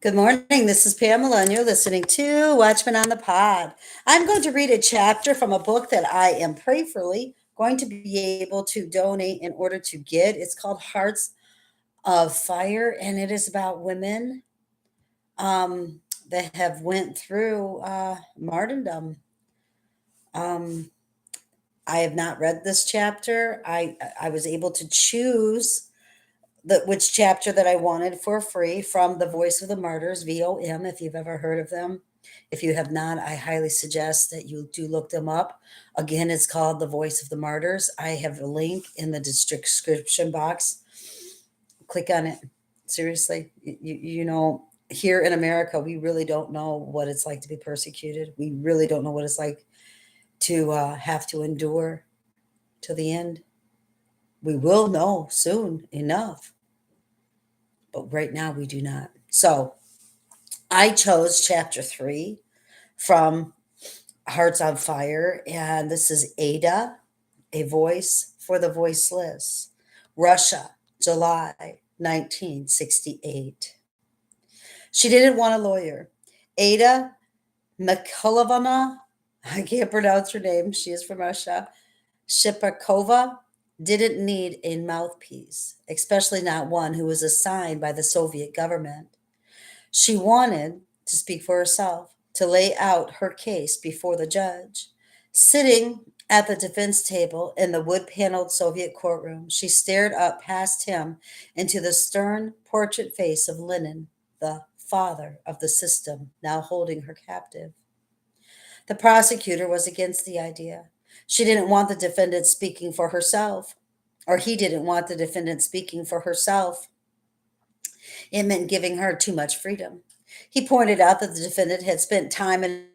Good morning. This is Pamela, and you're listening to Watchmen on the Pod. I'm going to read a chapter from a book that I am prayerfully going to be able to donate in order to get. It's called Hearts of Fire, and it is about women that have went through martyrdom. Um, I have not read this chapter. I was able to choose which chapter that I wanted for free from the Voice of the Martyrs, VOM, if you've ever heard of them. If you have not, I highly suggest that you do look them up. Again, it's called The Voice of the Martyrs. I have a link in the description box. Click on it. Seriously, here in America, we really don't know what it's like to be persecuted. We really don't know what it's like to have to endure till the end. We will know soon enough, but right now we do not. So I chose chapter 3 from Hearts on Fire, and this is Aida, A Voice for the Voiceless, Russia, July 1968. She didn't want a lawyer. Aida Mikhailovna, I can't pronounce her name, she is from Russia, Shipakova, didn't need a mouthpiece, especially not one who was assigned by the Soviet government. She wanted to speak for herself, to lay out her case before the judge. Sitting at the defense table in the wood paneled Soviet courtroom, she stared up past him into the stern portrait face of Lenin, the father of the system, now holding her captive. The prosecutor was against the idea. She didn't want the defendant speaking for herself, or he didn't want the defendant speaking for herself. It meant giving her too much freedom. He pointed out that the defendant had spent time in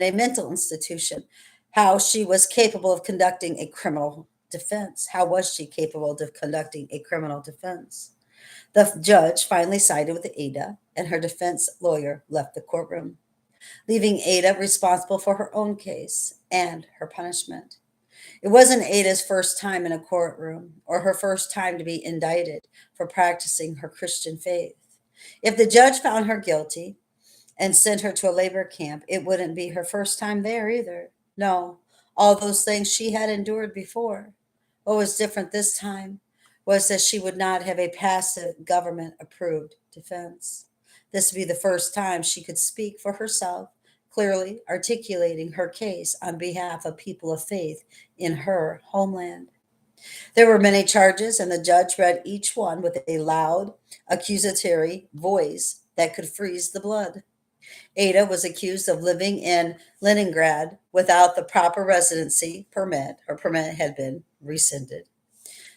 a mental institution, how she was capable of conducting a criminal defense. How was she capable of conducting a criminal defense? The judge finally sided with Ada, and her defense lawyer left the courtroom, leaving Ada responsible for her own case and her punishment. It wasn't Ada's first time in a courtroom or her first time to be indicted for practicing her Christian faith. If the judge found her guilty and sent her to a labor camp, it wouldn't be her first time there either. No, all those things she had endured before. What was different this time was that she would not have a passive government approved defense. This would be the first time she could speak for herself, clearly articulating her case on behalf of people of faith in her homeland. There were many charges, and the judge read each one with a loud, accusatory voice that could freeze the blood. Ada was accused of living in Leningrad without the proper residency permit. Her permit had been rescinded.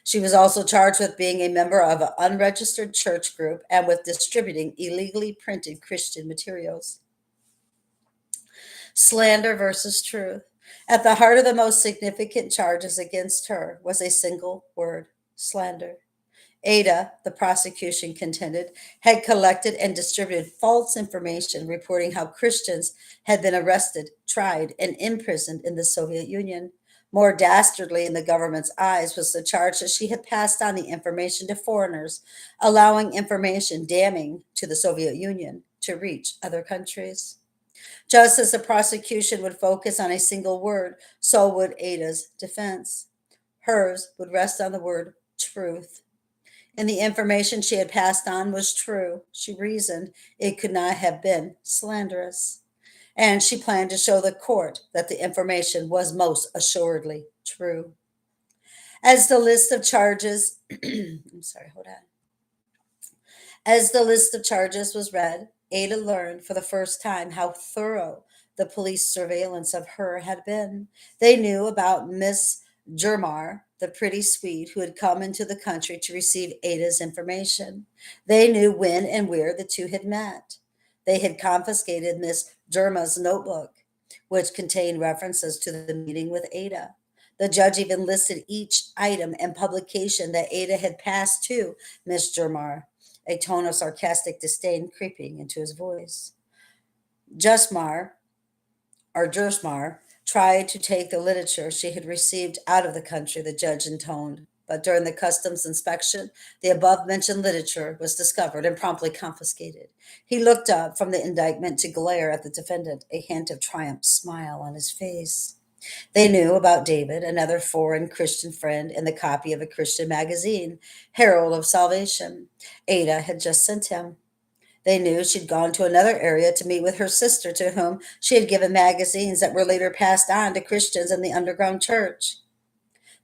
She was also charged with being a member of an unregistered church group and with distributing illegally printed Christian materials. Slander versus truth. At the heart of the most significant charges against her was a single word: slander. Ada, the prosecution contended, had collected and distributed false information reporting how Christians had been arrested, tried, and imprisoned in the Soviet Union. More dastardly in the government's eyes was the charge that she had passed on the information to foreigners, allowing information damning to the Soviet Union to reach other countries. Just as the prosecution would focus on a single word, so would Ada's defense. Hers would rest on the word truth. And the information she had passed on was true. She reasoned it could not have been slanderous. And she planned to show the court that the information was most assuredly true. As the list of charges, I'm sorry, hold on. As the list of charges was read, Ada learned for the first time how thorough the police surveillance of her had been. They knew about Miss Germar, the pretty Swede who had come into the country to receive Ada's information. They knew when and where the two had met. They had confiscated Miss Germa's notebook, which contained references to the meeting with Ada. The judge even listed each item and publication that Ada had passed to Miss Germar, a tone of sarcastic disdain creeping into his voice. Jusmar, or Jersmar, tried to take the literature she had received out of the country, the judge intoned. But during the customs inspection, the above mentioned literature was discovered and promptly confiscated. He looked up from the indictment to glare at the defendant, a hint of triumph smile on his face. They knew about David, another foreign Christian friend, in the copy of a Christian magazine, Herald of Salvation, Ada had just sent him. They knew she'd gone to another area to meet with her sister, to whom she had given magazines that were later passed on to Christians in the underground church.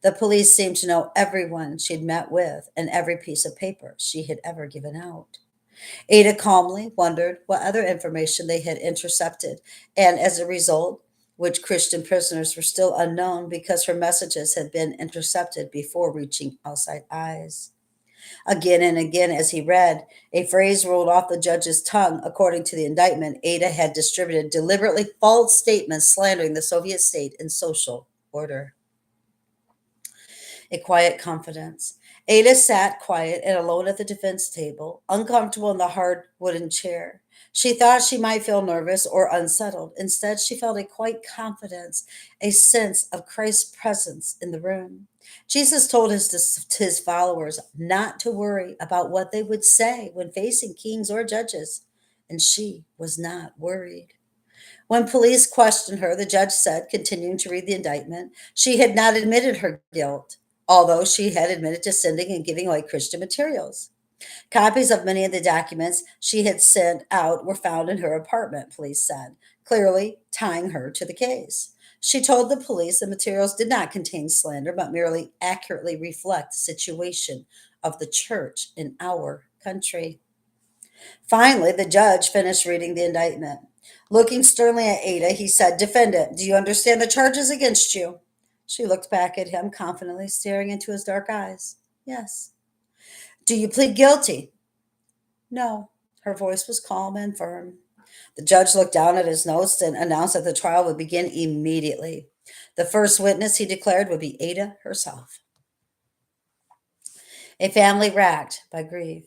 The police seemed to know everyone she'd met with and every piece of paper she had ever given out. Ada calmly wondered what other information they had intercepted, and as a result, which Christian prisoners were still unknown because her messages had been intercepted before reaching outside eyes. Again and again, as he read, a phrase rolled off the judge's tongue. According to the indictment, Ada had distributed deliberately false statements slandering the Soviet state and social order. A quiet confidence. Ada sat quiet and alone at the defense table, uncomfortable in the hard wooden chair. She thought she might feel nervous or unsettled. Instead, she felt a quiet confidence, a sense of Christ's presence in the room. Jesus told his followers not to worry about what they would say when facing kings or judges, and she was not worried. When police questioned her, the judge said, continuing to read the indictment, she had not admitted her guilt, although she had admitted to sending and giving away Christian materials. Copies of many of the documents she had sent out were found in her apartment, police said, clearly tying her to the case. She told the police the materials did not contain slander, but merely accurately reflect the situation of the church in our country. Finally, the judge finished reading the indictment. Looking sternly at Ada, he said, Defendant, do you understand the charges against you? She looked back at him confidently, staring into his dark eyes. Yes. Do you plead guilty? No. Her voice was calm and firm. The judge looked down at his notes and announced that the trial would begin immediately. The first witness, he declared, would be Ada herself. A family racked by grief.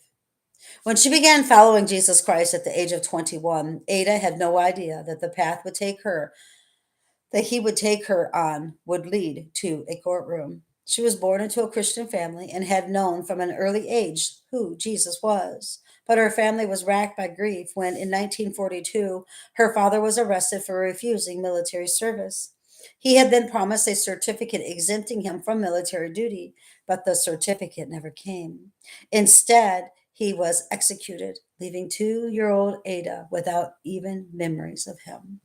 When she began following Jesus Christ at the age of 21, Ada had no idea that the path that he would take her on would lead to a courtroom. She was born into a Christian family and had known from an early age who Jesus was. But her family was racked by grief when, in 1942, her father was arrested for refusing military service. He had been promised a certificate exempting him from military duty, but the certificate never came. Instead, he was executed, leaving 2-year-old Ada without even memories of him.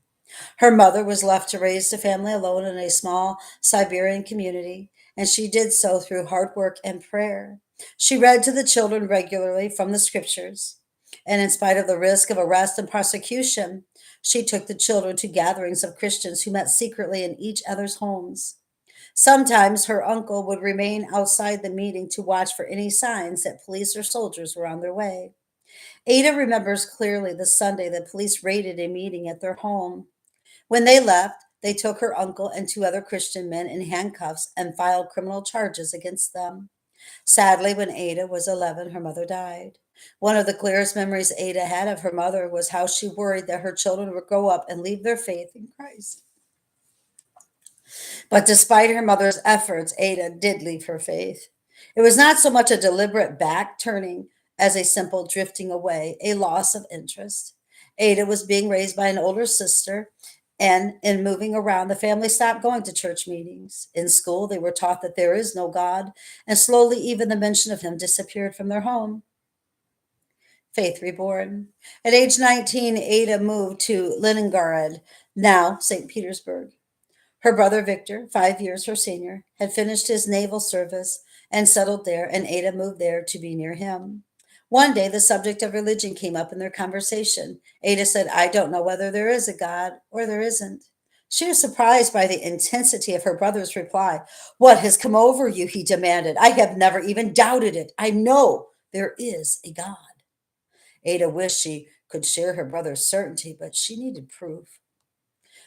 Her mother was left to raise the family alone in a small Siberian community, and she did so through hard work and prayer. She read to the children regularly from the scriptures, and in spite of the risk of arrest and prosecution, she took the children to gatherings of Christians who met secretly in each other's homes. Sometimes her uncle would remain outside the meeting to watch for any signs that police or soldiers were on their way. Ada remembers clearly the Sunday the police raided a meeting at their home. When they left, they took her uncle and 2 other Christian men in handcuffs and filed criminal charges against them. Sadly, when Ada was 11, her mother died. One of the clearest memories Ada had of her mother was how she worried that her children would grow up and leave their faith in Christ. But despite her mother's efforts, Ada did leave her faith. It was not so much a deliberate back turning as a simple drifting away, a loss of interest. Ada was being raised by an older sister, and in moving around, the family stopped going to church meetings. In school, they were taught that there is no God, and slowly even the mention of him disappeared from their home. Faith reborn. At age 19, Ada moved to Leningrad, now St. Petersburg. Her brother Victor, 5 years her senior, had finished his naval service and settled there, and Ada moved there to be near him. One day, the subject of religion came up in their conversation. Ada said, I don't know whether there is a God or there isn't. She was surprised by the intensity of her brother's reply. What has come over you? He demanded. I have never even doubted it. I know there is a God. Ada wished she could share her brother's certainty, but she needed proof.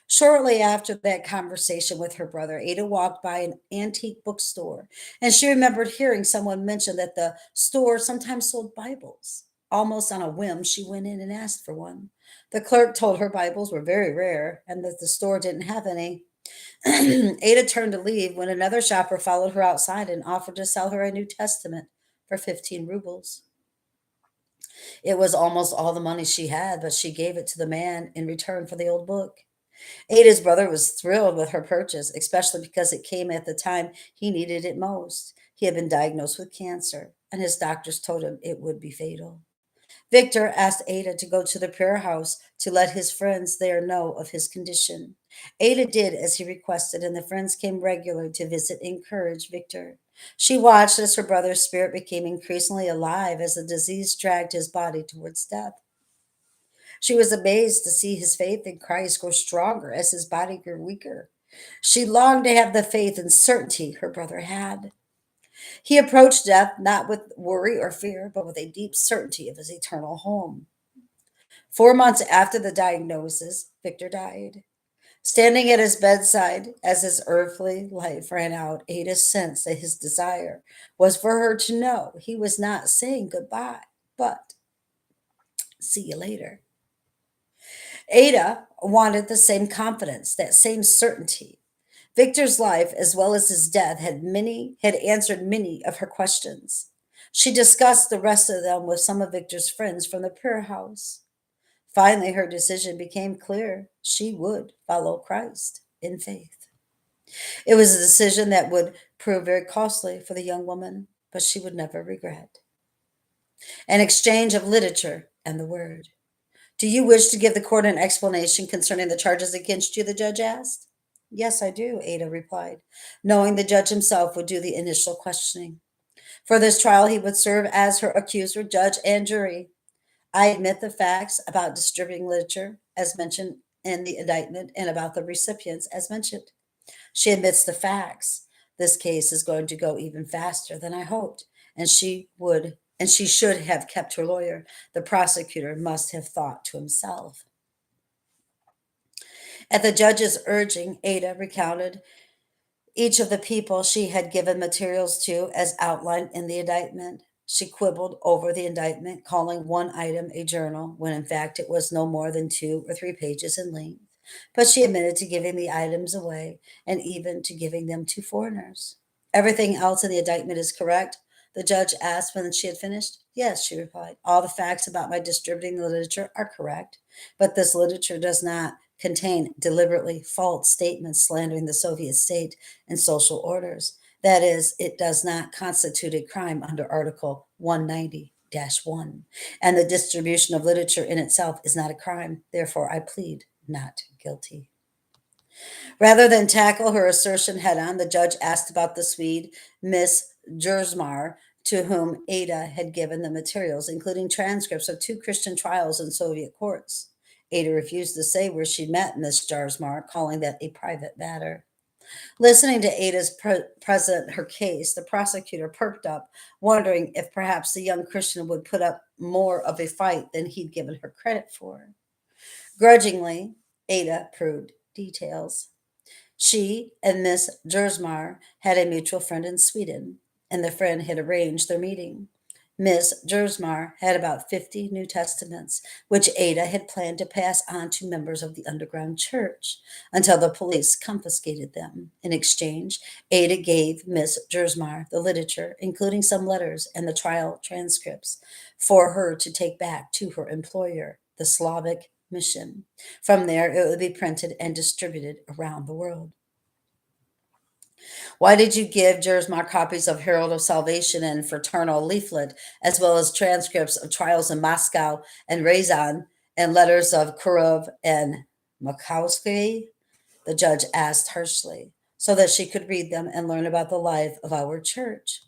Shortly after that conversation with her brother, Ada walked by an antique bookstore, and she remembered hearing someone mention that the store sometimes sold Bibles. Almost on a whim, she went in and asked for one. The clerk told her Bibles were very rare and that the store didn't have any. Ada turned to leave when another shopper followed her outside and offered to sell her a New Testament for 15 rubles. It was almost all the money she had, but she gave it to the man in return for the old book. Ada's brother was thrilled with her purchase, especially because it came at the time he needed it most. He had been diagnosed with cancer, and his doctors told him it would be fatal. Victor asked Ada to go to the prayer house to let his friends there know of his condition. Ada did as he requested, and the friends came regularly to visit and encourage Victor. She watched as her brother's spirit became increasingly alive as the disease dragged his body towards death. She was amazed to see his faith in Christ grow stronger as his body grew weaker. She longed to have the faith and certainty her brother had. He approached death not with worry or fear, but with a deep certainty of his eternal home. 4 months after the diagnosis, Victor died. Standing at his bedside as his earthly life ran out, Ada sensed that his desire was for her to know he was not saying goodbye, but see you later. Ada wanted the same confidence, that same certainty. Victor's life, as well as his death, had answered many of her questions. She discussed the rest of them with some of Victor's friends from the prayer house. Finally, her decision became clear. She would follow Christ in faith. It was a decision that would prove very costly for the young woman, but she would never regret. An exchange of literature and the word. Do you wish to give the court an explanation concerning the charges against you? The judge asked. Yes, I do, Ada replied, knowing the judge himself would do the initial questioning. For this trial, he would serve as her accuser, judge, and jury. I admit the facts about distributing literature, as mentioned in the indictment, and about the recipients, as mentioned. She admits the facts. This case is going to go even faster than I hoped, and she should have kept her lawyer. The prosecutor must have thought to himself. At the judge's urging, Ada recounted each of the people she had given materials to as outlined in the indictment. She quibbled over the indictment, calling one item a journal, when in fact it was no more than 2 or 3 pages in length. But she admitted to giving the items away and even to giving them to foreigners. Everything else in the indictment is correct? The judge asked when she had finished. Yes, she replied. All the facts about my distributing the literature are correct, but this literature does not contain deliberately false statements slandering the Soviet state and social orders. That is, it does not constitute a crime under Article 190-1, and the distribution of literature in itself is not a crime. Therefore, I plead not guilty. Rather than tackle her assertion head on, the judge asked about the Swede, Miss Jersmar, to whom Ada had given the materials, including transcripts of 2 Christian trials in Soviet courts. Ada refused to say where she met Miss Jarsmar, calling that a private matter. Listening to Ada's present her case, the prosecutor perked up, wondering if perhaps the young Christian would put up more of a fight than he'd given her credit for. Grudgingly, Ada proved details. She and Miss Jersmar had a mutual friend in Sweden, and the friend had arranged their meeting. Miss Jersmar had about 50 New Testaments, which Ada had planned to pass on to members of the underground church until the police confiscated them. In exchange, Ada gave Miss Jersmar the literature, including some letters and the trial transcripts, for her to take back to her employer, the Slavic Mission. From there, it would be printed and distributed around the world. Why did you give Jersmar copies of Herald of Salvation and Fraternal Leaflet, as well as transcripts of trials in Moscow and Ryazan and letters of Kurov and Makowski? The judge asked harshly, so that she could read them and learn about the life of our church.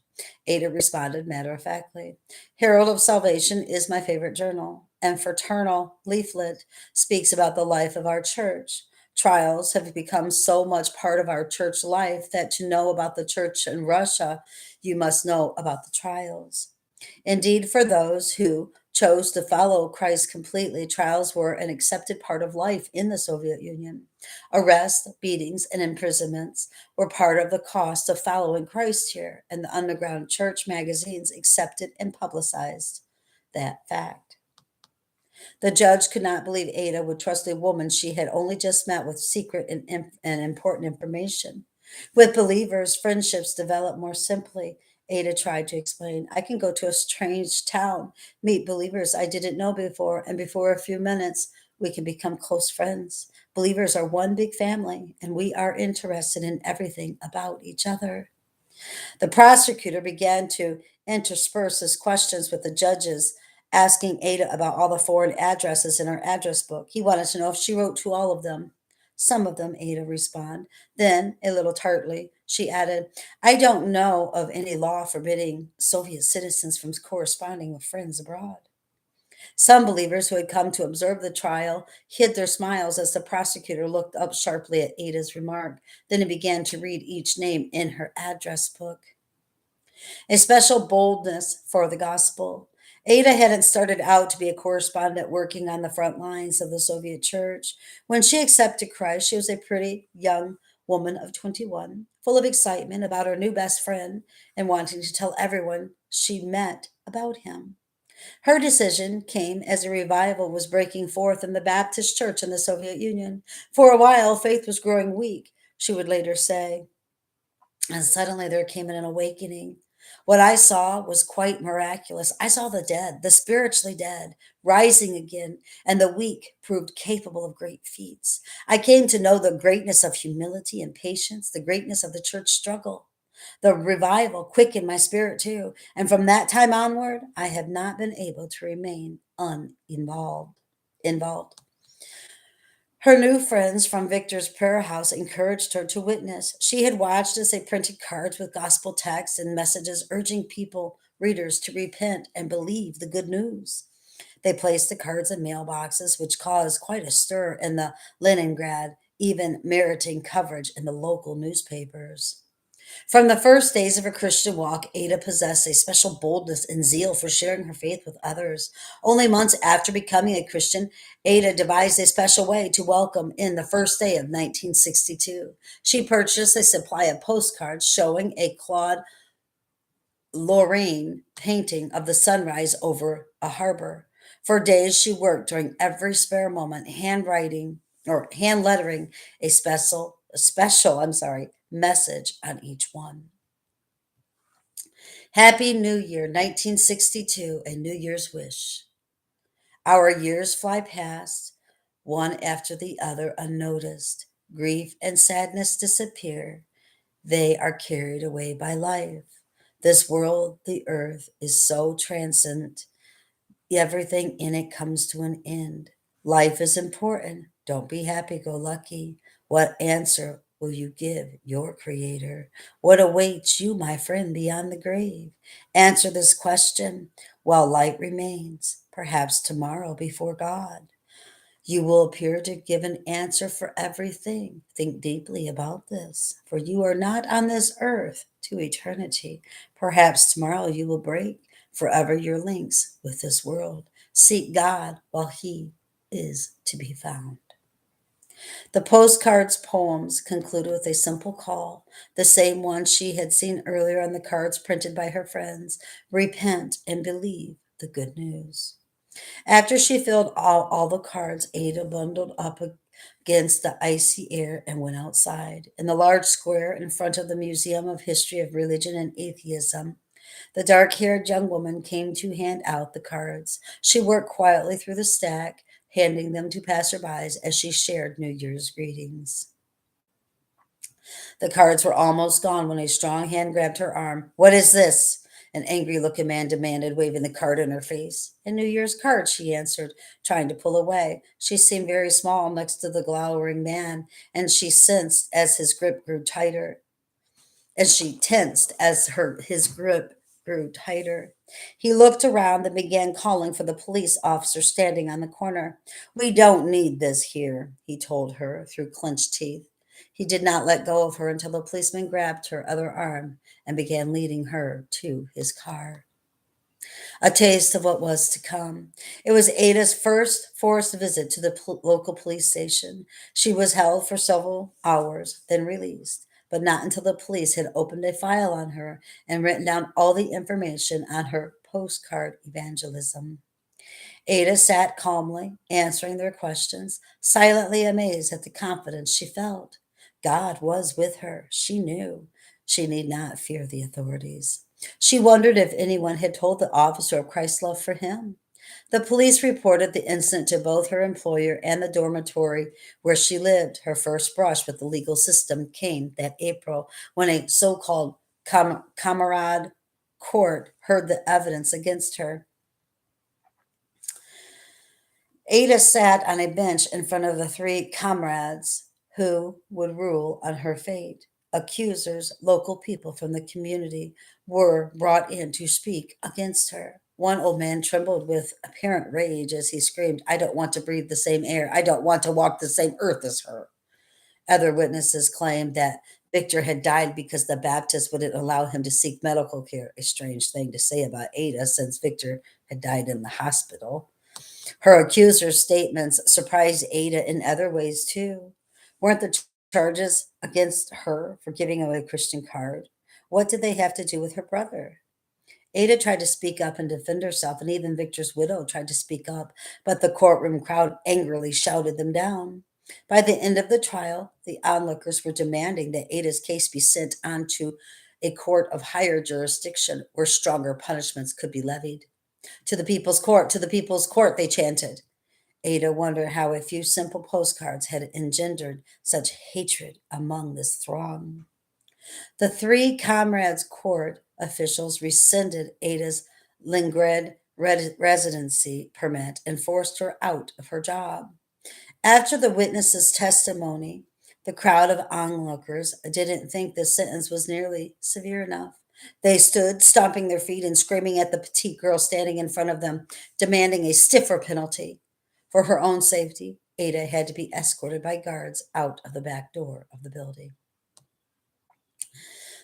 Ada responded matter-of-factly. Herald of Salvation is my favorite journal, and Fraternal Leaflet speaks about the life of our church. Trials have become so much part of our church life that to know about the church in Russia, you must know about the trials. Indeed, for those who chose to follow Christ completely, trials were an accepted part of life in the Soviet Union. Arrests, beatings, and imprisonments were part of the cost of following Christ here, and the underground church magazines accepted and publicized that fact. The judge could not believe Ada would trust a woman she had only just met with secret and important information. With believers, friendships develop more simply. Ada tried to explain. I can go to a strange town, meet believers I didn't know before, and before a few minutes, we can become close friends. Believers are one big family, and we are interested in everything about each other. The prosecutor began to intersperse his questions with the judges, asking Ada about all the foreign addresses in her address book. He wanted to know if she wrote to all of them. Some of them, Ada responded. Then, a little tartly, she added, I don't know of any law forbidding Soviet citizens from corresponding with friends abroad. Some believers who had come to observe the trial hid their smiles as the prosecutor looked up sharply at Ada's remark. Then he began to read each name in her address book. A special boldness for the gospel. Ada hadn't started out to be a correspondent working on the front lines of the Soviet church. When she accepted Christ, she was a pretty young woman of 21, full of excitement about her new best friend and wanting to tell everyone she met about him. Her decision came as a revival was breaking forth in the Baptist church in the Soviet Union. For a while, faith was growing weak, she would later say. And suddenly there came an awakening. What I saw was quite miraculous. I saw the dead, the spiritually dead, rising again, and the weak proved capable of great feats. I came to know the greatness of humility and patience, the greatness of the church struggle. The revival quickened my spirit too, and from that time onward, I have not been able to remain uninvolved. Involved. Her new friends from Victor's prayer house encouraged her to witness. She had watched as they printed cards with gospel texts and messages urging people, readers, to repent and believe the good news. They placed the cards in mailboxes, which caused quite a stir in the Leningrad, even meriting coverage in the local newspapers. From the first days of her Christian walk, Ada possessed a special boldness and zeal for sharing her faith with others. Only months after becoming a Christian, Ada devised a special way to welcome in the first day of 1962. She purchased a supply of postcards showing a Claude Lorraine painting of the sunrise over a harbor. For days, she worked during every spare moment, handwriting or hand lettering a special message on each one. Happy New Year, 1962, a New Year's wish. Our years fly past, one after the other, unnoticed. Grief and sadness disappear. They are carried away by life. This world, the earth, is so transient. Everything in it comes to an end. Life is important. Don't be happy go lucky. What answer will you give your creator? What awaits you, my friend, beyond the grave? Answer this question while light remains, perhaps tomorrow before God. You will appear to give an answer for everything. Think deeply about this, for you are not on this earth to eternity. Perhaps tomorrow you will break forever your links with this world. Seek God while He is to be found. The postcard's poems concluded with a simple call, the same one she had seen earlier on the cards printed by her friends. Repent and believe the good news. After she filled all the cards, Ada bundled up against the icy air and went outside. In the large square in front of the Museum of History of Religion and Atheism, the dark haired young woman came to hand out the cards. She worked quietly through the stack, handing them to passerbys as she shared New Year's greetings. The cards were almost gone when a strong hand grabbed her arm. What is this? An angry looking man demanded, waving the card in her face. A New Year's card, she answered, trying to pull away. She seemed very small next to the glowering man, and she sensed as his grip grew tighter, as she tensed as his grip grew tighter. He looked around and began calling for the police officer standing on the corner. We don't need this here, he told her through clenched teeth. He did not let go of her until the policeman grabbed her other arm and began leading her to his car. A taste of what was to come. It was Ada's first forced visit to the local police station. She was held for several hours, then released, but not until the police had opened a file on her and written down all the information on her postcard evangelism. Ada sat calmly, answering their questions, silently amazed at the confidence she felt. God was with her, she knew. She need not fear the authorities. She wondered if anyone had told the officer of Christ's love for him. The police reported the incident to both her employer and the dormitory where she lived. Her first brush with the legal system came that April when a so called camarade court heard the evidence against her. Ada sat on a bench in front of the three comrades who would rule on her fate. Accusers, local people from the community, were brought in to speak against her. One old man trembled with apparent rage as he screamed, I don't want to breathe the same air. I don't want to walk the same earth as her. Other witnesses claimed that Victor had died because the Baptist wouldn't allow him to seek medical care. A strange thing to say about Ada since Victor had died in the hospital. Her accuser's statements surprised Ada in other ways too. Weren't the charges against her for giving away a Christian card? What did they have to do with her brother? Ada tried to speak up and defend herself, and even Victor's widow tried to speak up, but the courtroom crowd angrily shouted them down. By the end of the trial, the onlookers were demanding that Ada's case be sent on to a court of higher jurisdiction where stronger punishments could be levied. To the people's court, to the people's court, they chanted. Ada wondered how a few simple postcards had engendered such hatred among this throng. The three comrades' court officials rescinded Ada's Lingred residency permit and forced her out of her job. After the witness's testimony, the crowd of onlookers didn't think the sentence was nearly severe enough. They stood, stomping their feet and screaming at the petite girl standing in front of them, demanding a stiffer penalty. For her own safety, Ada had to be escorted by guards out of the back door of the building.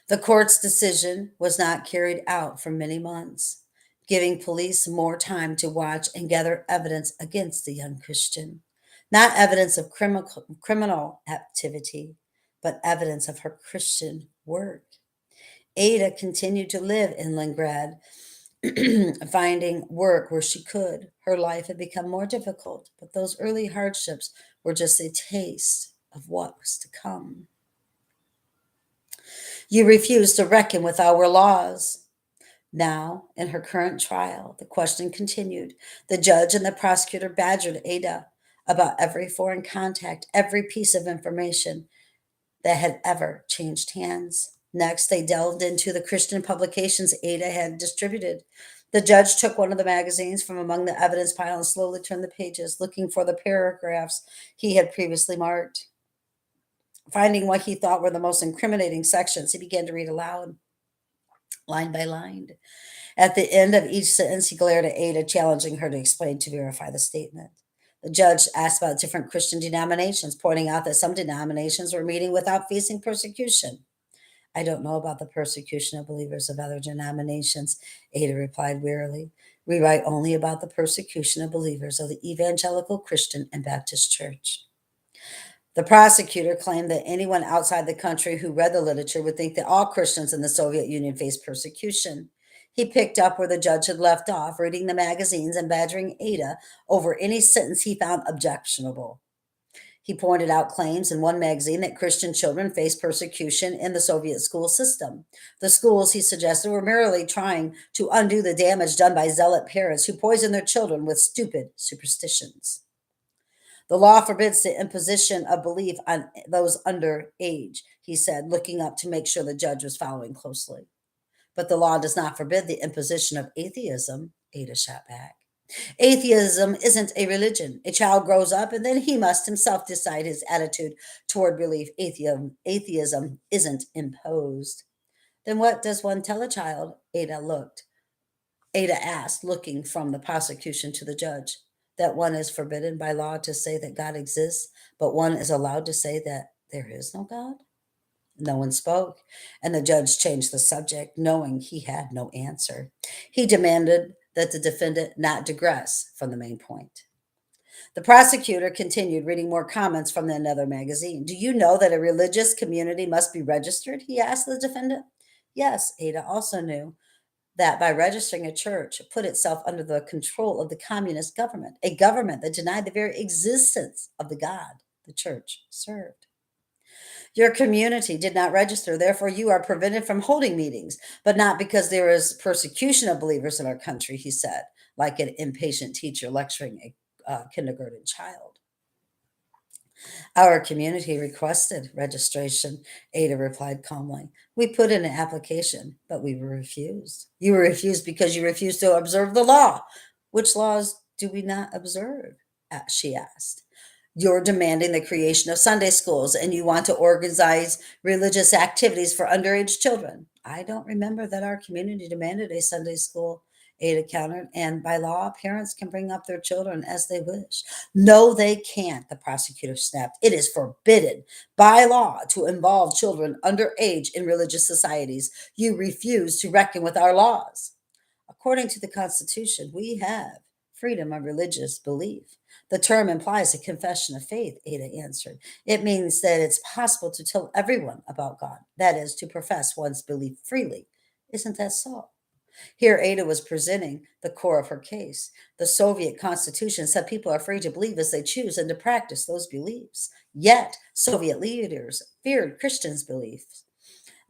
The court's decision was not carried out for many months, giving police more time to watch and gather evidence against the young Christian. Not evidence of criminal activity, but evidence of her Christian work. Ada continued to live in Leningrad, finding work where she could. Her life had become more difficult, but those early hardships were just a taste of what was to come. You refuse to reckon with our laws. Now, in her current trial, the question continued. The judge and the prosecutor badgered Ada about every foreign contact, every piece of information that had ever changed hands. Next, they delved into the Christian publications Ada had distributed. The judge took one of the magazines from among the evidence pile and slowly turned the pages, looking for the paragraphs he had previously marked. Finding what he thought were the most incriminating sections, he began to read aloud, line by line. At the end of each sentence, he glared at Ada, challenging her to explain to verify the statement. The judge asked about different Christian denominations, pointing out that some denominations were meeting without facing persecution. I don't know about the persecution of believers of other denominations, Ada replied wearily. We write only about the persecution of believers of the Evangelical Christian and Baptist Church. The prosecutor claimed that anyone outside the country who read the literature would think that all Christians in the Soviet Union faced persecution. He picked up where the judge had left off, reading the magazines and badgering Ada over any sentence he found objectionable. He pointed out claims in one magazine that Christian children face persecution in the Soviet school system. The schools, he suggested, were merely trying to undo the damage done by zealot parents who poison their children with stupid superstitions. The law forbids the imposition of belief on those under age, he said, looking up to make sure the judge was following closely. But the law does not forbid the imposition of atheism, Ada shot back. Atheism isn't a religion. A child grows up and then he must himself decide his attitude toward belief. Atheism isn't imposed. Then what does one tell a child? Ada asked, looking from the prosecution to the judge. That one is forbidden by law to say that God exists, but one is allowed to say that there is no God? No one spoke, and the judge changed the subject, knowing he had no answer. He demanded that the defendant not digress from the main point. The prosecutor continued reading more comments from another magazine. Do you know that a religious community must be registered? He asked the defendant. Yes, Ada also knew. that by registering a church put itself under the control of the communist government, a government that denied the very existence of the God the church served. Your community did not register, therefore, you are prevented from holding meetings, but not because there is persecution of believers in our country, he said, like an impatient teacher lecturing a kindergarten child. Our community requested registration, Ada replied calmly. We put in an application, but we were refused. You were refused because you refused to observe the law. Which laws do we not observe? She asked. You're demanding the creation of Sunday schools and you want to organize religious activities for underage children. I don't remember that our community demanded a Sunday school, Ada countered, and by law, parents can bring up their children as they wish. No, they can't, the prosecutor snapped. It is forbidden by law to involve children underage in religious societies. You refuse to reckon with our laws. According to the Constitution, we have freedom of religious belief. The term implies a confession of faith, Ada answered. It means that it's possible to tell everyone about God, that is, to profess one's belief freely. Isn't that so? Here, Ada was presenting the core of her case. The Soviet Constitution said people are free to believe as they choose and to practice those beliefs. Yet, Soviet leaders feared Christians' beliefs.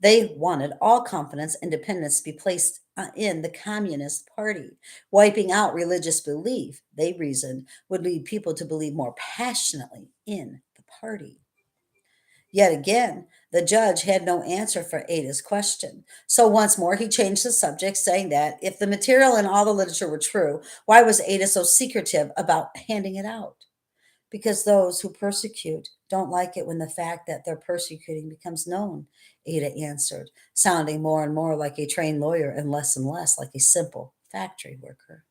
They wanted all confidence and dependence to be placed in the Communist Party. Wiping out religious belief, they reasoned, would lead people to believe more passionately in the party. Yet again, the judge had no answer for Ada's question. So once more, he changed the subject, saying that if the material in all the literature were true, why was Ada so secretive about handing it out? Because those who persecute don't like it when the fact that they're persecuting becomes known, Ada answered, sounding more and more like a trained lawyer and less like a simple factory worker.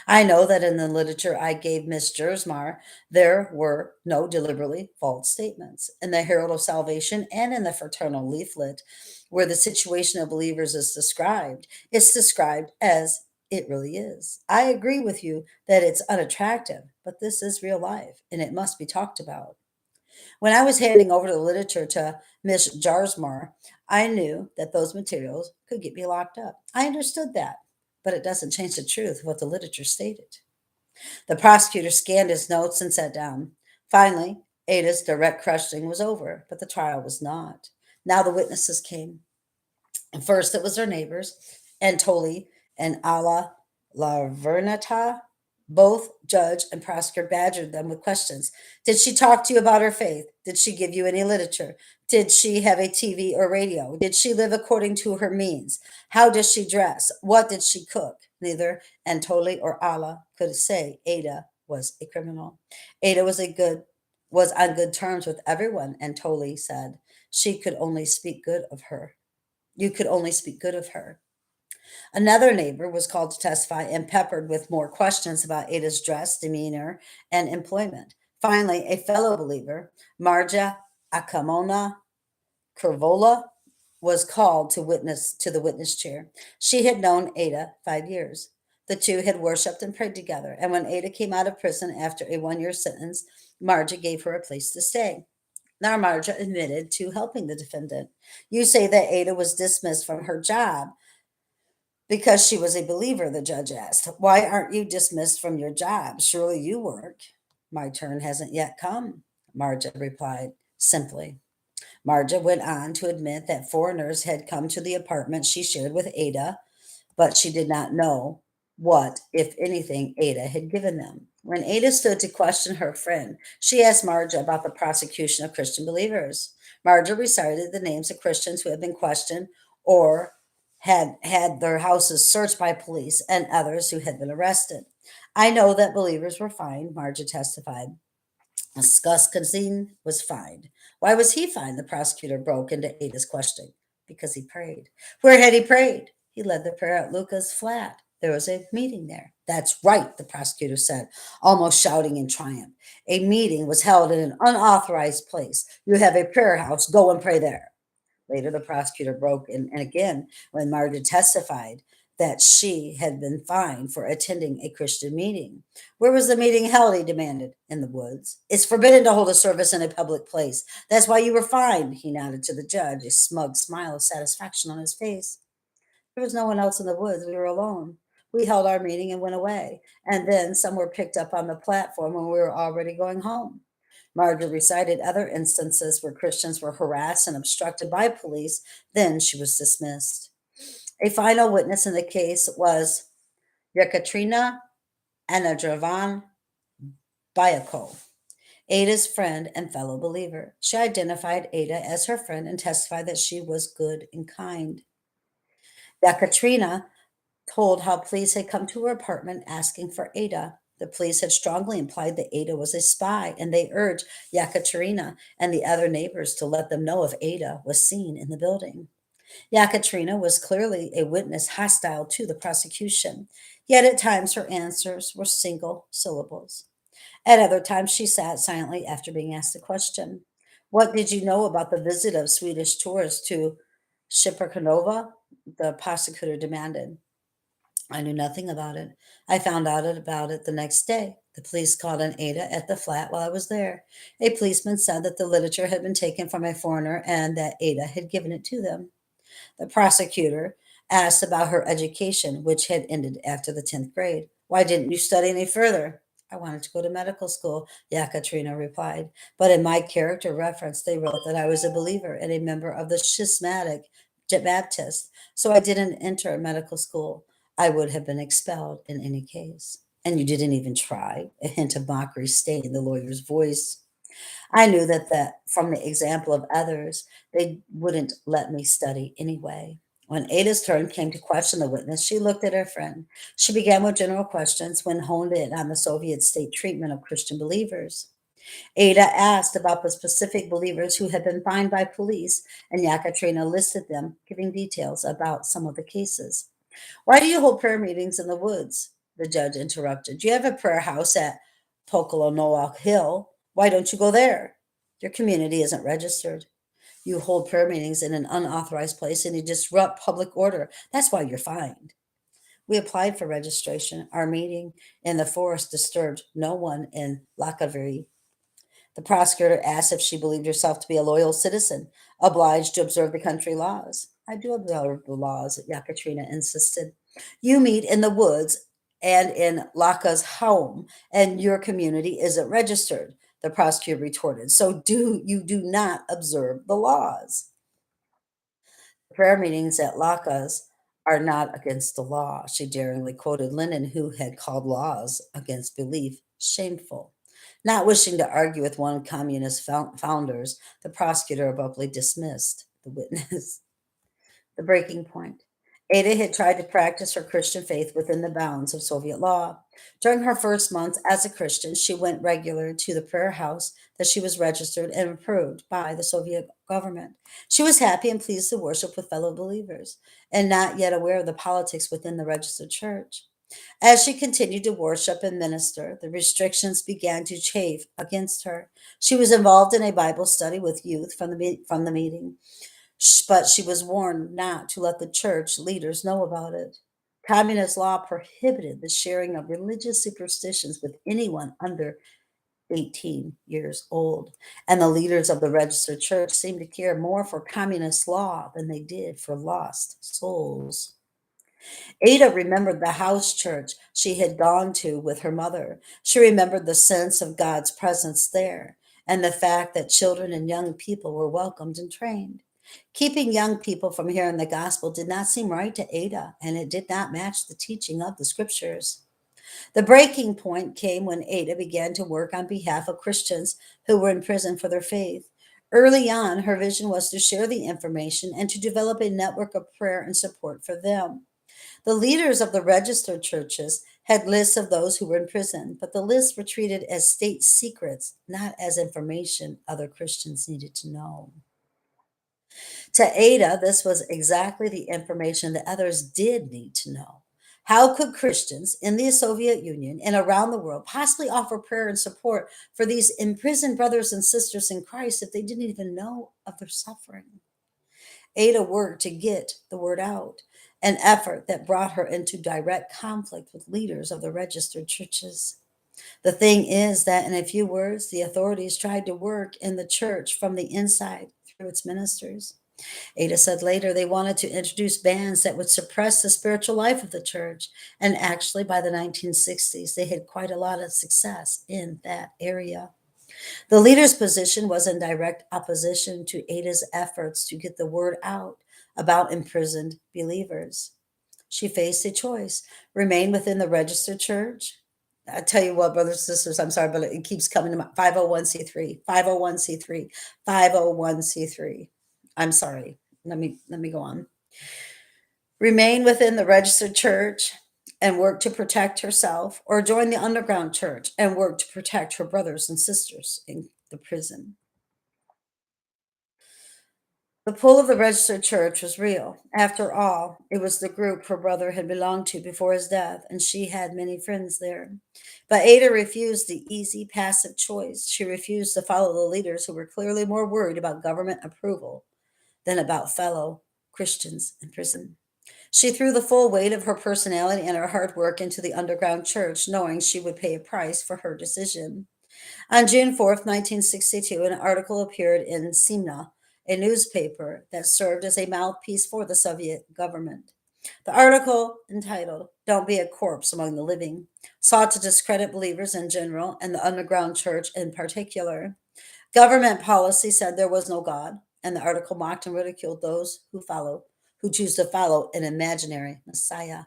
I know that in the literature I gave Miss Jersmar, there were no deliberately false statements. In the Herald of Salvation and in the Fraternal Leaflet, where the situation of believers is described, it's described as it really is. I agree with you that it's unattractive, but this is real life and it must be talked about. When I was handing over the literature to Miss Jarsmar, I knew that those materials could get me locked up. I understood that, but it doesn't change the truth of what the literature stated. The prosecutor scanned his notes and sat down. Finally, Ada's direct questioning was over, but the trial was not. Now the witnesses came. First, it was their neighbors, Antoli and Ala Lavernata. Both judge and prosecutor badgered them with questions. Did she talk to you about her faith? Did she give you any literature? Did she have a TV or radio? Did she live according to her means? How does she dress? What did she cook? Neither Antoli or Ala could say Ada was a criminal. Ada was on good terms with everyone, Antoli said. She could only speak good of her. You could only speak good of her. Another neighbor was called to testify and peppered with more questions about Ada's dress, demeanor, and employment. Finally, a fellow believer, Marja Akamona Kurvola, was called to witness to the witness chair. She had known Ada 5 years. The two had worshipped and prayed together, and when Ada came out of prison after a 1 year sentence, Marja gave her a place to stay. Now, Marja admitted to helping the defendant. You say that Ada was dismissed from her job because she was a believer, the judge asked. Why aren't you dismissed from your job? Surely you work. My turn hasn't yet come, Marja replied simply. Marja went on to admit that foreigners had come to the apartment she shared with Ada, but she did not know what, if anything, Ada had given them. When Ada stood to question her friend, she asked Marja about the prosecution of Christian believers. Marja recited the names of Christians who had been questioned or had had their houses searched by police and others who had been arrested. I know that believers were fined, Marja testified. Skuskazin was fined. Why was he fined? The prosecutor broke into Ada's question. Because he prayed. Where had he prayed? He led the prayer at Luca's flat. There was a meeting there. That's right, the prosecutor said, almost shouting in triumph. A meeting was held in an unauthorized place. You have a prayer house. Go and pray there. Later, the prosecutor broke in, and again, when Margaret testified that she had been fined for attending a Christian meeting. Where was the meeting held? He demanded. In the woods. It's forbidden to hold a service in a public place. That's why you were fined. He nodded to the judge, a smug smile of satisfaction on his face. There was no one else in the woods. We were alone. We held our meeting and went away. And then some were picked up on the platform when we were already going home. Margaret recited other instances where Christians were harassed and obstructed by police. Then she was dismissed. A final witness in the case was Yekaterina Anadravan Bayako, Ada's friend and fellow believer. She identified Ada as her friend and testified that she was good and kind. Yekaterina told how police had come to her apartment asking for Ada. The police had strongly implied that Ada was a spy, and they urged Yekaterina and the other neighbors to let them know if Ada was seen in the building. Yekaterina was clearly a witness hostile to the prosecution, yet at times her answers were single syllables. At other times, she sat silently after being asked a question. What did you know about the visit of Swedish tourists to Shiperkanova? The prosecutor demanded. I knew nothing about it. I found out about it the next day. The police called on Ada at the flat while I was there. A policeman said that the literature had been taken from a foreigner and that Ada had given it to them. The prosecutor asked about her education, which had ended after the 10th grade. Why didn't you study any further? I wanted to go to medical school, Yekaterina replied. But in my character reference, they wrote that I was a believer and a member of the schismatic Baptist, so I didn't enter medical school. I would have been expelled in any case. And you didn't even try. A hint of mockery stained the lawyer's voice. I knew that from the example of others, they wouldn't let me study anyway. When Ada's turn came to question the witness, she looked at her friend. She began with general questions when honed in on the Soviet state treatment of Christian believers. Ada asked about the specific believers who had been fined by police, and Yekaterina listed them, giving details about some of the cases. Why do you hold prayer meetings in the woods? The judge interrupted. Do you have a prayer house at Pokolonoa Hill? Why don't you go there? Your community isn't registered. You hold prayer meetings in an unauthorized place and you disrupt public order. That's why you're fined. We applied for registration. Our meeting in the forest disturbed no one in Lakaveri. The prosecutor asked if she believed herself to be a loyal citizen, obliged to observe the country laws. I do observe the laws, Yekaterina insisted. You meet in the woods and in Laka's home, and your community isn't registered, the prosecutor retorted. So do not observe the laws. Prayer meetings at Laka's are not against the law, she daringly quoted Lenin, who had called laws against belief shameful. Not wishing to argue with one communist founders, the prosecutor abruptly dismissed the witness. The breaking point. Ada had tried to practice her Christian faith within the bounds of Soviet law. During her first months as a Christian, she went regular to the prayer house that she was registered and approved by the Soviet government. She was happy and pleased to worship with fellow believers and not yet aware of the politics within the registered church. As she continued to worship and minister, the restrictions began to chafe against her. She was involved in a Bible study with youth from the meeting, but she was warned not to let the church leaders know about it. Communist law prohibited the sharing of religious superstitions with anyone under 18 years old, and the leaders of the registered church seemed to care more for communist law than they did for lost souls. Ada remembered the house church she had gone to with her mother. She remembered the sense of God's presence there and the fact that children and young people were welcomed and trained. Keeping young people from hearing the gospel did not seem right to Ada, and it did not match the teaching of the scriptures. The breaking point came when Ada began to work on behalf of Christians who were in prison for their faith. Early on, her vision was to share the information and to develop a network of prayer and support for them. The leaders of the registered churches had lists of those who were in prison, but the lists were treated as state secrets, not as information other Christians needed to know. To Ada, this was exactly the information that others did need to know. How could Christians in the Soviet Union and around the world possibly offer prayer and support for these imprisoned brothers and sisters in Christ if they didn't even know of their suffering? Ada worked to get the word out, an effort that brought her into direct conflict with leaders of the registered churches. The thing is that, in a few words, the authorities tried to work in the church from the inside through its ministers. Ada said later they wanted to introduce bans that would suppress the spiritual life of the church. And actually, by the 1960s, they had quite a lot of success in that area. The leader's position was in direct opposition to Ada's efforts to get the word out about imprisoned believers. She faced a choice: remain within the registered church. I tell you what, brothers and sisters, I'm sorry, but it keeps coming to my 501c3, 501c3, 501c3. I'm sorry. Let me go on. Remain within the registered church and work to protect herself, or join the underground church and work to protect her brothers and sisters in the prison. The pull of the registered church was real. After all, it was the group her brother had belonged to before his death, and she had many friends there. But Ada refused the easy, passive choice. She refused to follow the leaders who were clearly more worried about government approval than about fellow Christians in prison. She threw the full weight of her personality and her hard work into the underground church, knowing she would pay a price for her decision. On June 4th, 1962, an article appeared in Simna, a newspaper that served as a mouthpiece for the Soviet government. The article, entitled "Don't Be a Corpse Among the Living," sought to discredit believers in general and the underground church in particular. Government policy said there was no God, and the article mocked and ridiculed those who choose to follow an imaginary Messiah.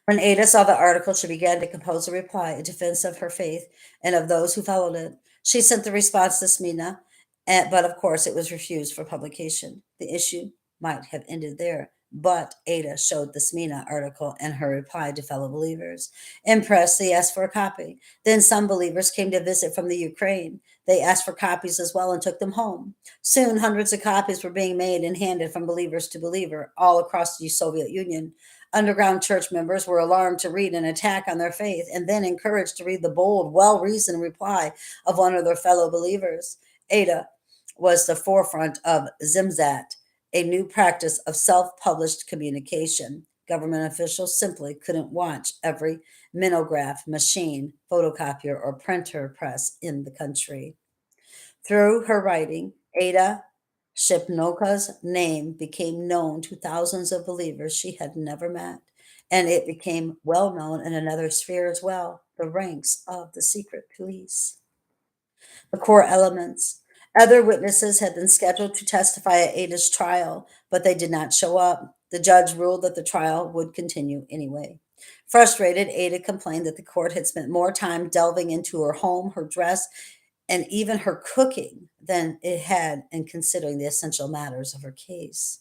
When Ada saw the article, she began to compose a reply in defense of her faith and of those who followed it. She sent the response to Smina, but of course it was refused for publication. The issue might have ended there, but Ada showed the Smina article and her reply to fellow believers. Impressed, they asked for a copy. Then some believers came to visit from the Ukraine. They asked for copies as well and took them home. Soon, hundreds of copies were being made and handed from believers to believer all across the Soviet Union. Underground church members were alarmed to read an attack on their faith and then encouraged to read the bold, well reasoned reply of one of their fellow believers. Ada was the forefront of Zimzat, a new practice of self published communication. Government officials simply couldn't watch every mimeograph machine, photocopier, or printer press in the country. Through her writing, Ada Shipnoka's name became known to thousands of believers she had never met, and it became well known in another sphere as well: the ranks of the secret police. The core elements. Other witnesses had been scheduled to testify at Ada's trial, but they did not show up. The judge ruled that the trial would continue anyway. Frustrated, Ada complained that the court had spent more time delving into her home, her dress, and even her cooking than it had in considering the essential matters of her case.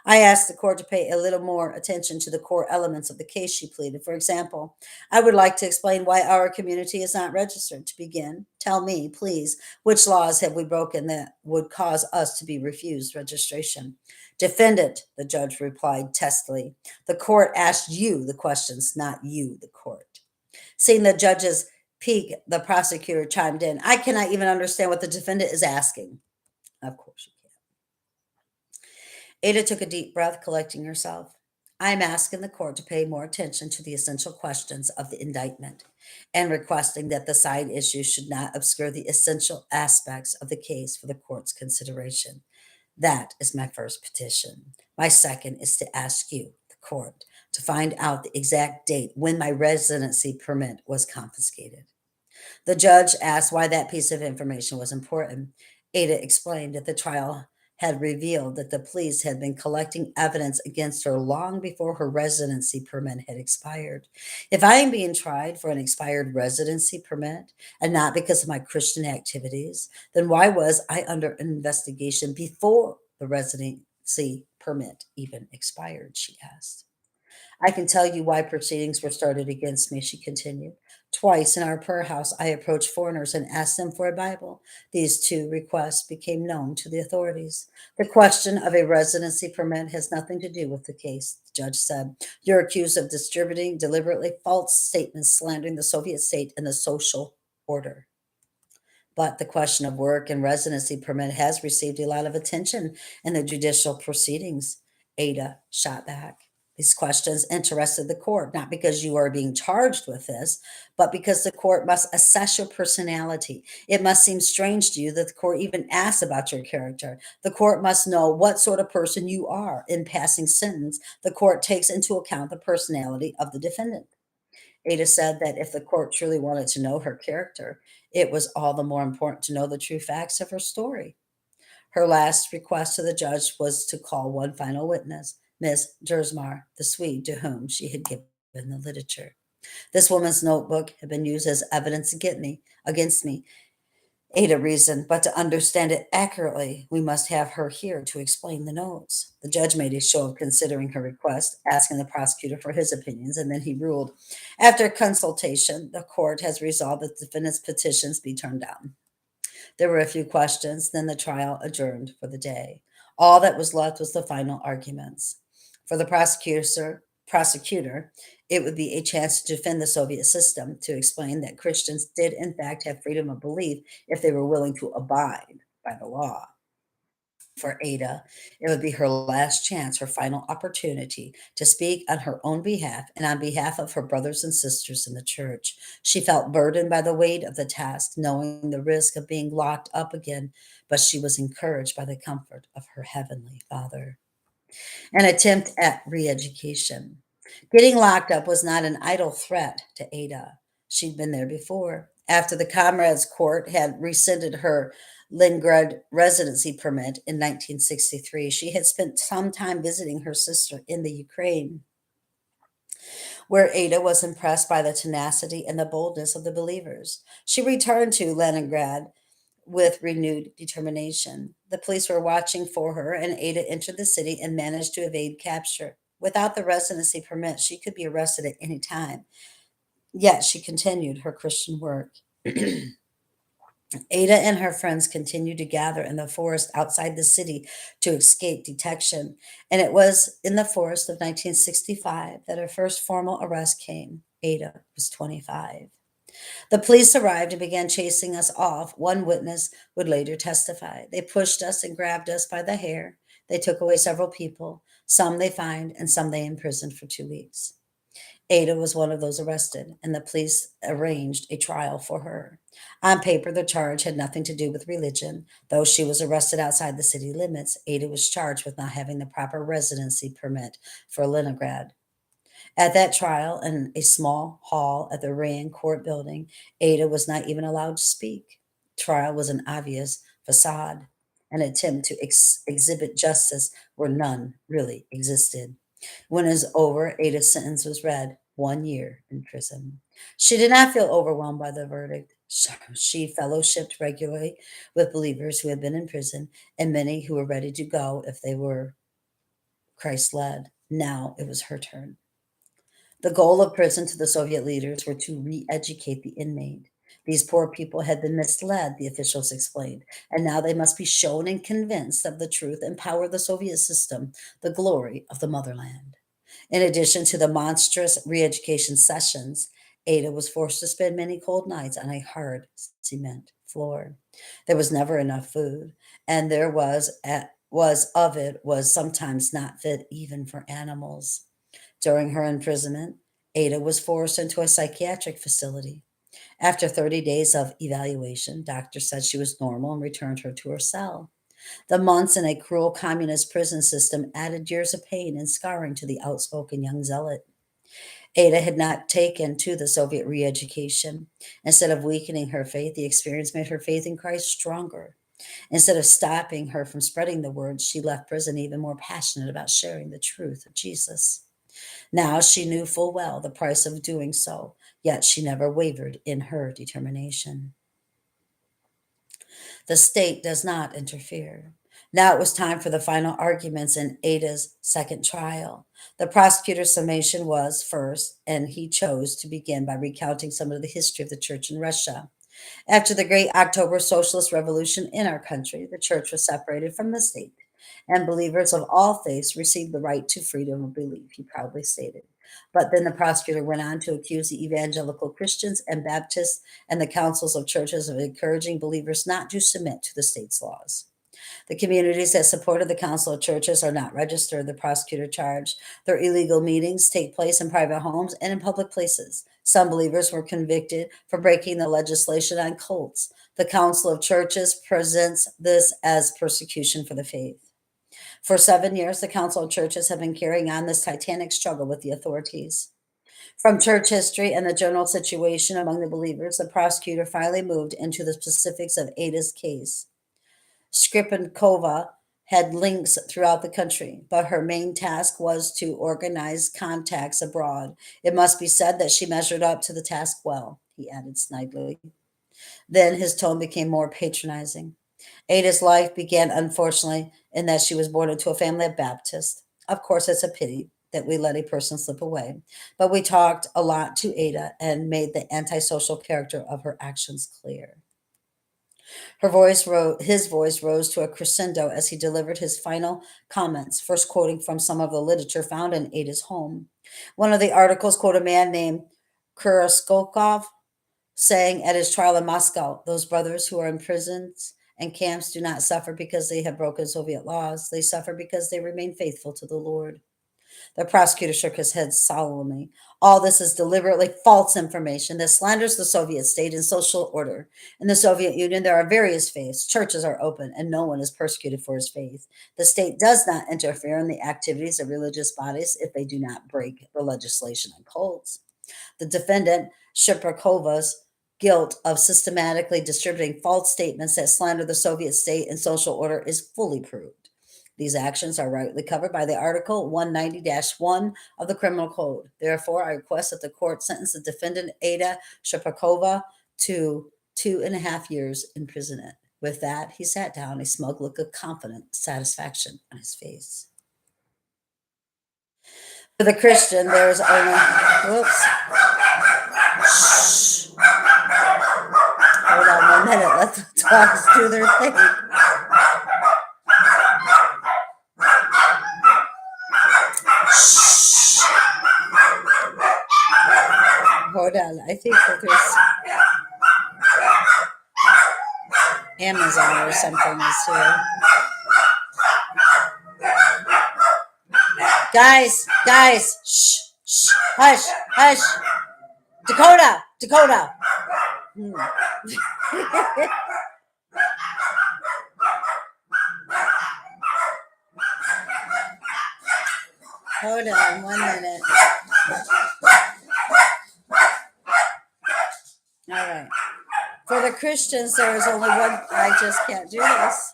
I asked the court to pay a little more attention to the core elements of the case, she pleaded. For example, I would like to explain why our community is not registered. To begin, tell me, please, which laws have we broken that would cause us to be refused registration? Defendant, the judge replied testily. The court asked you the questions, not you, the court. Seeing the judge's pique, the prosecutor chimed in. I cannot even understand what the defendant is asking. Of course you can. Ada took a deep breath, collecting herself. I am asking the court to pay more attention to the essential questions of the indictment and requesting that the side issues should not obscure the essential aspects of the case for the court's consideration. That is my first petition. My second is to ask you, the court, to find out the exact date when my residency permit was confiscated. The judge asked why that piece of information was important. Ada explained that the trial had revealed that the police had been collecting evidence against her long before her residency permit had expired. If I am being tried for an expired residency permit and not because of my Christian activities, then why was I under investigation before the residency permit even expired? She asked. I can tell you why proceedings were started against me, she continued. Twice in our prayer house, I approached foreigners and asked them for a Bible. These two requests became known to the authorities. The question of a residency permit has nothing to do with the case, the judge said. You're accused of distributing deliberately false statements slandering the Soviet state and the social order. But the question of work and residency permit has received a lot of attention in the judicial proceedings. Ada shot back. These questions interested the court, not because you are being charged with this, but because the court must assess your personality. It must seem strange to you that the court even asks about your character. The court must know what sort of person you are. In passing sentence, the court takes into account the personality of the defendant. Ada said that if the court truly wanted to know her character, it was all the more important to know the true facts of her story. Her last request to the judge was to call one final witness, Miss Dersmar, the Swede to whom she had given the literature. This woman's notebook had been used as evidence against me, Ada reasoned, but to understand it accurately, we must have her here to explain the notes. The judge made a show of considering her request, asking the prosecutor for his opinions, and then he ruled. After consultation, the court has resolved that the defendant's petitions be turned down. There were a few questions, then the trial adjourned for the day. All that was left was the final arguments. For the prosecutor, it would be a chance to defend the Soviet system, to explain that Christians did in fact have freedom of belief if they were willing to abide by the law. For Ada, it would be her last chance, her final opportunity to speak on her own behalf and on behalf of her brothers and sisters in the church. She felt burdened by the weight of the task, knowing the risk of being locked up again, but she was encouraged by the comfort of her heavenly Father. An attempt at re education. Getting locked up was not an idle threat to Ada. She'd been there before. After the Comrades Court had rescinded her Leningrad residency permit in 1963, she had spent some time visiting her sister in the Ukraine, where Ada was impressed by the tenacity and the boldness of the believers. She returned to Leningrad with renewed determination. The police were watching for her, and Ada entered the city and managed to evade capture. Without the residency permit, she could be arrested at any time. Yet she continued her Christian work. Ada and her friends continued to gather in the forest outside the city to escape detection, and it was in the forest of 1965 that her first formal arrest came. Ada was 25. The police arrived and began chasing us off. One witness would later testify. They pushed us and grabbed us by the hair. They took away several people. Some they fined and some they imprisoned for 2 weeks. Ada was one of those arrested, and the police arranged a trial for her. On paper, the charge had nothing to do with religion. Though she was arrested outside the city limits, Ada was charged with not having the proper residency permit for Leningrad. At that trial, in a small hall at the Rayan court building, Ada was not even allowed to speak. Trial was an obvious facade, an attempt to exhibit justice where none really existed. When it was over, Ada's sentence was read: 1 year in prison. She did not feel overwhelmed by the verdict. She fellowshipped regularly with believers who had been in prison and many who were ready to go if they were Christ led. Now it was her turn. The goal of prison to the Soviet leaders were to re educate the inmate. These poor people had been misled, the officials explained, and now they must be shown and convinced of the truth and power of the Soviet system, the glory of the motherland. In addition to the monstrous re education sessions, Ada was forced to spend many cold nights on a hard cement floor. There was never enough food, and there was sometimes not fit even for animals. During her imprisonment, Ada was forced into a psychiatric facility. After 30 days of evaluation, doctors said she was normal and returned her to her cell. The months in a cruel communist prison system added years of pain and scarring to the outspoken young zealot. Ada had not taken to the Soviet re education. Instead of weakening her faith, the experience made her faith in Christ stronger. Instead of stopping her from spreading the word, she left prison even more passionate about sharing the truth of Jesus. Now she knew full well the price of doing so, yet she never wavered in her determination. The state does not interfere. Now it was time for the final arguments in Ada's second trial. The prosecutor's summation was first, and he chose to begin by recounting some of the history of the church in Russia. After the great October Socialist Revolution in our country, the church was separated from the state, and believers of all faiths received the right to freedom of belief, he proudly stated. But then the prosecutor went on to accuse the evangelical Christians and Baptists and the councils of churches of encouraging believers not to submit to the state's laws. The communities that supported the Council of Churches are not registered, the prosecutor charged. Their illegal meetings take place in private homes and in public places. Some believers were convicted for breaking the legislation on cults. The Council of Churches presents this as persecution for the faith. For 7 years, the Council of Churches have been carrying on this titanic struggle with the authorities. From church history and the general situation among the believers, the prosecutor finally moved into the specifics of Aida's case. Skripankova had links throughout the country, but her main task was to organize contacts abroad. It must be said that she measured up to the task well, he added snidely. Then his tone became more patronizing. Ada's life began, unfortunately, in that she was born into a family of Baptists. Of course, it's a pity that we let a person slip away, but we talked a lot to Ada and made the antisocial character of her actions clear. His voice rose to a crescendo as he delivered his final comments, first quoting from some of the literature found in Ada's home. One of the articles quoted a man named Kuroskokov saying at his trial in Moscow, those brothers who are in prisons and camps do not suffer because they have broken Soviet laws. They suffer because they remain faithful to the Lord. The prosecutor shook his head solemnly. All this is deliberately false information that slanders the Soviet state and social order. In the Soviet Union, there are various faiths. Churches are open, and no one is persecuted for his faith. The state does not interfere in the activities of religious bodies if they do not break the legislation on cults. The defendant, Shiprakova's guilt of systematically distributing false statements that slander the Soviet state and social order is fully proved. These actions are rightly covered by the Article 190-1 of the Criminal Code. Therefore, I request that the court sentence the defendant, Aida Shepakova, to 2.5 years imprisonment. With that, he sat down, a smug look of confident satisfaction on his face. For the Christian, there is only. Whoops. Shh. Hold on 1 minute. Let the dogs do their thing. Shh. Hold on. I think that there's Amazon or something is here. Guys, shh, hush, hush. Dakota. Hold on 1 minute. All right. For the Christians, there is only one. I just can't do this.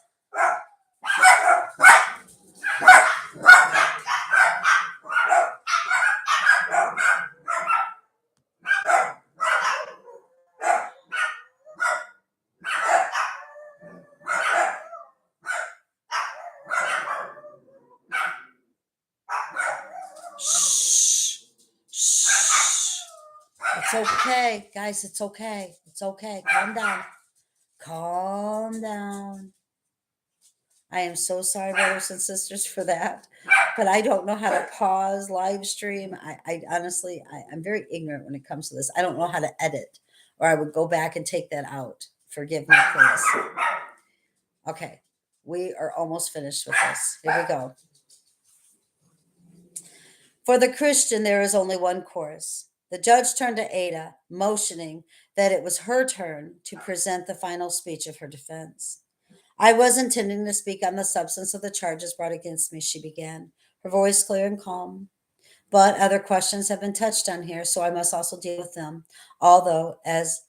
It's okay, guys. It's okay. It's okay. Calm down. I am so sorry, brothers and sisters, for that. But I don't know how to pause live stream. I honestly, I'm very ignorant when it comes to this. I don't know how to edit, or I would go back and take that out. Forgive me, please. Okay, we are almost finished with this. Here we go. For the Christian, there is only one course. The judge turned to Ada, motioning that it was her turn to present the final speech of her defense. I was intending to speak on the substance of the charges brought against me, she began, her voice clear and calm. But other questions have been touched on here, so I must also deal with them, although, as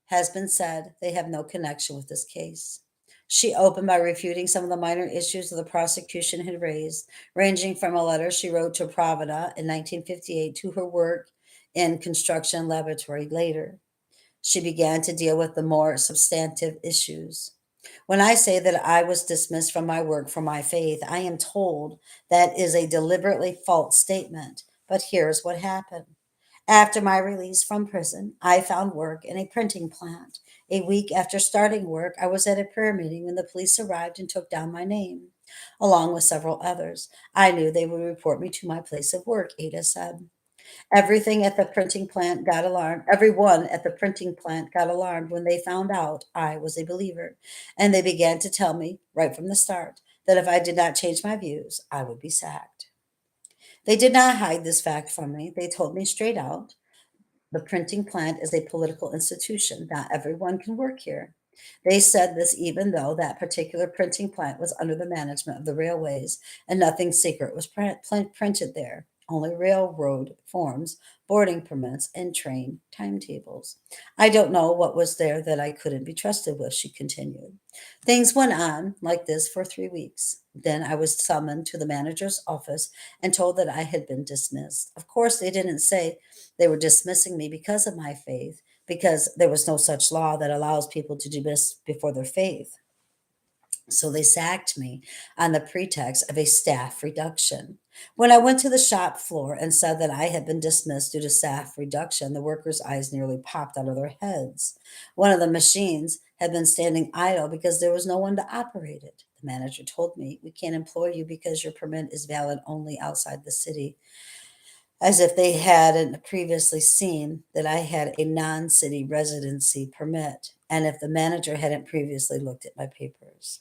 has been said, they have no connection with this case. She opened by refuting some of the minor issues that the prosecution had raised, ranging from a letter she wrote to Pravda in 1958 to her work in construction laboratory later. She began to deal with the more substantive issues. When I say that I was dismissed from my work for my faith, I am told that is a deliberately false statement. But here's what happened. After my release from prison, I found work in a printing plant. A week after starting work, I was at a prayer meeting when the police arrived and took down my name, along with several others. I knew they would report me to my place of work, Ada said. Everything at the printing plant got alarmed. Everyone at the printing plant got alarmed when they found out I was a believer. And they began to tell me right from the start that if I did not change my views, I would be sacked. They did not hide this fact from me. They told me straight out the printing plant is a political institution. Not everyone can work here. They said this even though that particular printing plant was under the management of the railways and nothing secret was printed there. Only railroad forms, boarding permits, and train timetables. I don't know what was there that I couldn't be trusted with, she continued. Things went on like this for 3 weeks. Then I was summoned to the manager's office and told that I had been dismissed. Of course, they didn't say they were dismissing me because of my faith, because there was no such law that allows people to dismiss before their faith. So they sacked me on the pretext of a staff reduction. When I went to the shop floor and said that I had been dismissed due to staff reduction, the workers' eyes nearly popped out of their heads. One of the machines had been standing idle because there was no one to operate it. The manager told me, "We can't employ you because your permit is valid only outside the city," as if they hadn't previously seen that I had a non city residency permit, and if the manager hadn't previously looked at my papers.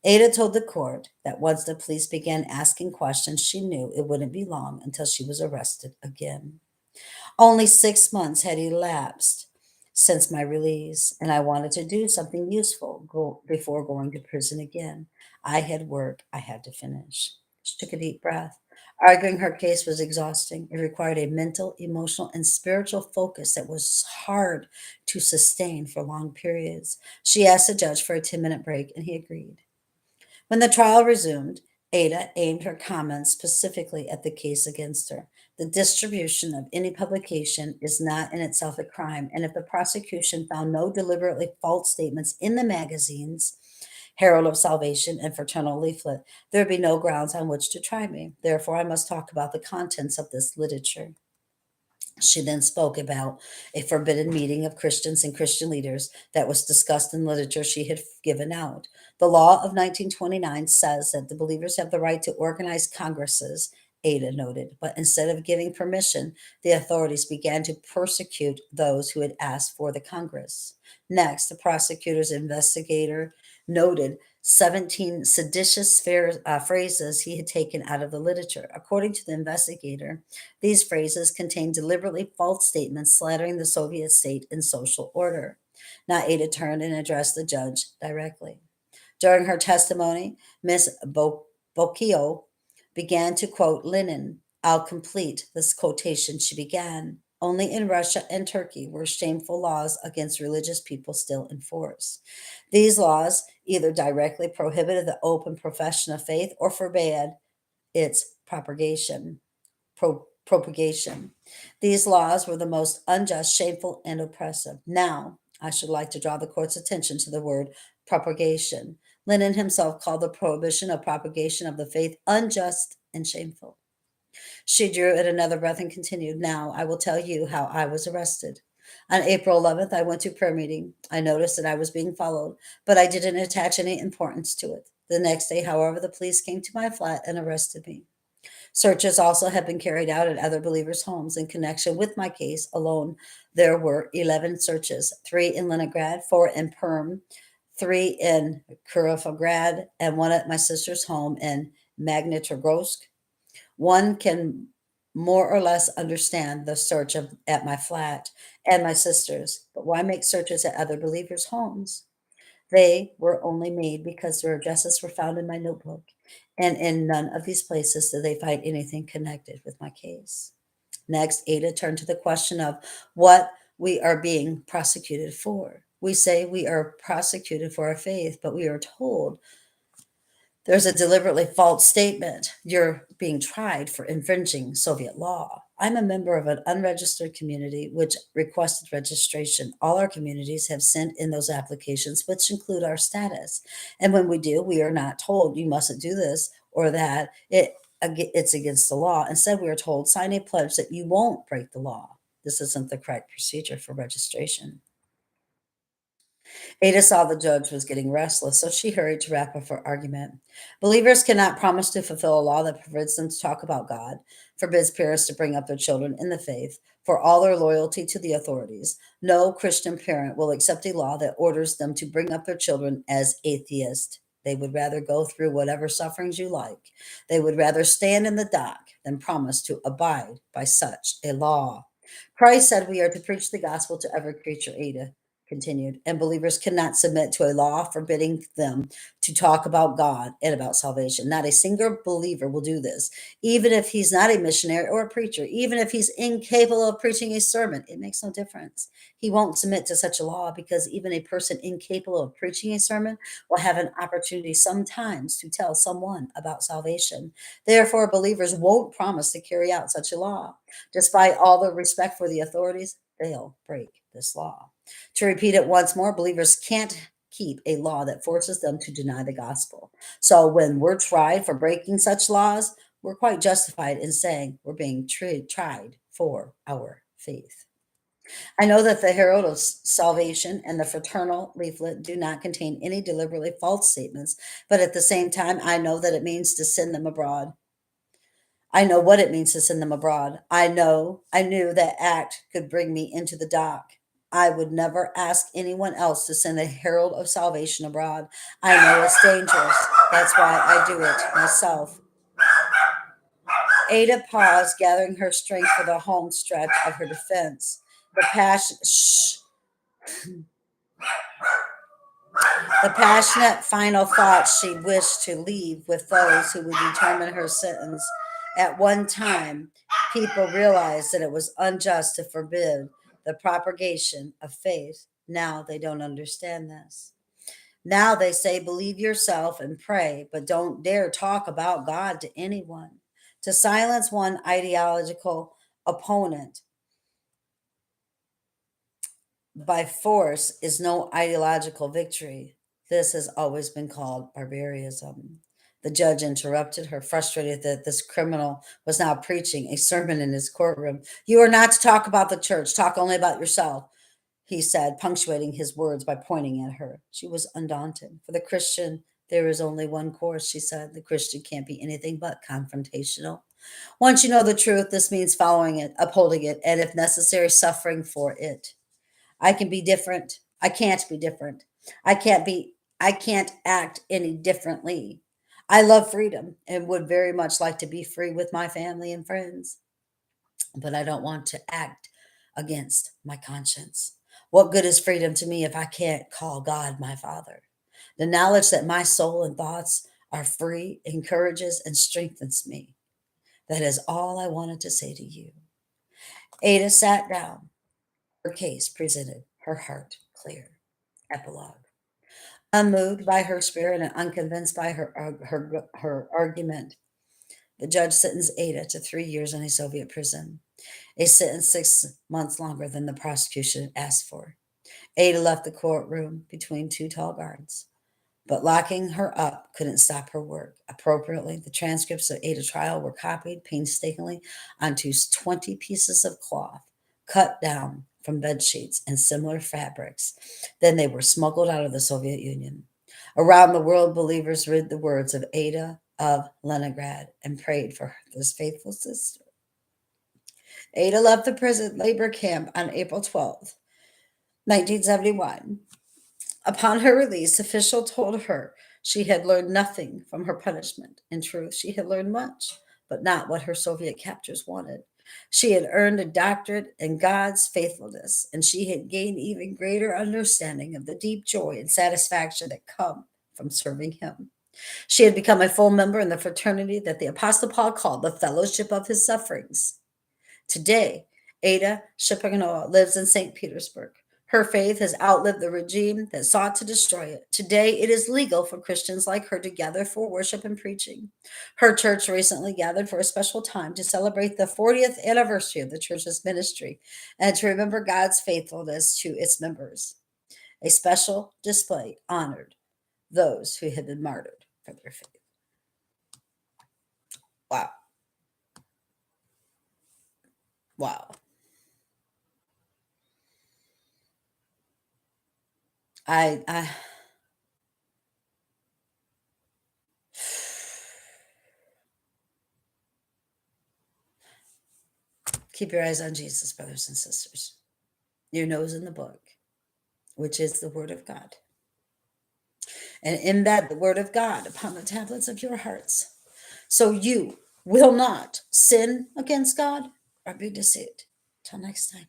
Ada told the court that once the police began asking questions, she knew it wouldn't be long until she was arrested again. Only 6 months had elapsed since my release, and I wanted to do something useful before going to prison again. I had work I had to finish. She took a deep breath. Arguing her case was exhausting. It required a mental, emotional, and spiritual focus that was hard to sustain for long periods. She asked the judge for a 10-minute break, and he agreed. When the trial resumed, Ada aimed her comments specifically at the case against her. The distribution of any publication is not in itself a crime, and if the prosecution found no deliberately false statements in the magazines, Herald of Salvation and Fraternal Leaflet, there would be no grounds on which to try me. Therefore, I must talk about the contents of this literature. She then spoke about a forbidden meeting of Christians and Christian leaders that was discussed in literature she had given out. The law of 1929 says that the believers have the right to organize congresses, Ada noted, but instead of giving permission, the authorities began to persecute those who had asked for the Congress. Next, the prosecutor's investigator noted 17 seditious phrases he had taken out of the literature. According to the investigator, these phrases contain deliberately false statements slandering the Soviet state and social order. Now, Ada turned and addressed the judge directly. During her testimony, Ms. Bocchio began to quote Lenin. I'll complete this quotation, she began. Only in Russia and Turkey were shameful laws against religious people still in force. These laws either directly prohibited the open profession of faith or forbade its propagation. These laws were the most unjust, shameful, and oppressive. Now, I should like to draw the court's attention to the word propagation. Lenin himself called the prohibition of propagation of the faith unjust and shameful. She drew at another breath and continued, Now I will tell you how I was arrested. On April 11th, I went to prayer meeting. I noticed that I was being followed, but I didn't attach any importance to it. The next day, however, the police came to my flat and arrested me. Searches also have been carried out at other believers' homes in connection with my case alone. There were 11 searches, 3 in Leningrad, 4 in Perm, 3 in Kirovograd, and 1 at my sister's home in Magnitogorsk. One can more or less understand the search at my flat and my sister's, but why make searches at other believers' homes? They were only made because their addresses were found in my notebook, and in none of these places did they find anything connected with my case. Next, Ada turned to the question of what we are being prosecuted for. We say we are prosecuted for our faith, but we are told there's a deliberately false statement. You're being tried for infringing Soviet law. I'm a member of an unregistered community which requested registration. All our communities have sent in those applications, which include our status. And when we do, we are not told you mustn't do this or that it's against the law. Instead, we are told sign a pledge that you won't break the law. This isn't the correct procedure for registration. Ada saw the judge was getting restless, so she hurried to wrap up her argument. Believers cannot promise to fulfill a law that forbids them to talk about God, forbids parents to bring up their children in the faith, for all their loyalty to the authorities. No Christian parent will accept a law that orders them to bring up their children as atheists. They would rather go through whatever sufferings you like. They would rather stand in the dock than promise to abide by such a law. Christ said we are to preach the gospel to every creature, Ada continued, and believers cannot submit to a law forbidding them to talk about God and about salvation. Not a single believer will do this, even if he's not a missionary or a preacher, even if he's incapable of preaching a sermon. It makes no difference. He won't submit to such a law because even a person incapable of preaching a sermon will have an opportunity sometimes to tell someone about salvation. Therefore, believers won't promise to carry out such a law. Despite all the respect for the authorities, they'll break this law. To repeat it once more, believers can't keep a law that forces them to deny the gospel. So when we're tried for breaking such laws, we're quite justified in saying we're being tried for our faith. I know that the Herald of Salvation and the Fraternal Leaflet do not contain any deliberately false statements, but at the same time, I know that it means to send them abroad. I know what it means to send them abroad. I knew that act could bring me into the dock. I would never ask anyone else to send a herald of salvation abroad. I know it's dangerous. That's why I do it myself. Ada paused, gathering her strength for the home stretch of her defense. The passionate final thoughts she wished to leave with those who would determine her sentence. At one time, people realized that it was unjust to forbid the propagation of faith. Now they don't understand this. Now they say, believe yourself and pray, but don't dare talk about God to anyone. To silence one ideological opponent by force is no ideological victory. This has always been called barbarism. The judge interrupted her, frustrated that this criminal was now preaching a sermon in his courtroom. You are not to talk about the church, talk only about yourself, he said, punctuating his words by pointing at her. She was undaunted. For the Christian, there is only one course, she said. The Christian can't be anything but confrontational. Once you know the truth, this means following it, upholding it, and if necessary, suffering for it. I can be different. I can't be different. I can't act any differently. I love freedom and would very much like to be free with my family and friends, but I don't want to act against my conscience. What good is freedom to me if I can't call God my Father? The knowledge that my soul and thoughts are free encourages and strengthens me. That is all I wanted to say to you. Ada sat down, her case presented, her heart clear. Epilogue. Unmoved by her spirit and unconvinced by her argument, the judge sentenced Ada to 3 years in a Soviet prison, a sentence 6 months longer than the prosecution asked for. Ada left the courtroom between two tall guards, but locking her up couldn't stop her work. Appropriately, the transcripts of Ada's trial were copied painstakingly onto 20 pieces of cloth, cut down from bed sheets and similar fabrics. Then they were smuggled out of the Soviet Union. Around the world, believers read the words of Ada of Leningrad and prayed for this faithful sister. Ada left the prison labor camp on April 12th, 1971. Upon her release, officials told her she had learned nothing from her punishment. In truth, she had learned much, but not what her Soviet captors wanted. She had earned a doctorate in God's faithfulness, and she had gained even greater understanding of the deep joy and satisfaction that come from serving Him. She had become a full member in the fraternity that the Apostle Paul called the fellowship of his sufferings. Today, Ada Shchepanova lives in St. Petersburg. Her faith has outlived the regime that sought to destroy it. Today, it is legal for Christians like her to gather for worship and preaching. Her church recently gathered for a special time to celebrate the 40th anniversary of the church's ministry and to remember God's faithfulness to its members. A special display honored those who had been martyred for their faith. Wow. Wow. I keep your eyes on Jesus, brothers and sisters. Your nose in the book, which is the word of God. And embed the word of God upon the tablets of your hearts, so you will not sin against God or be deceived. Till next time.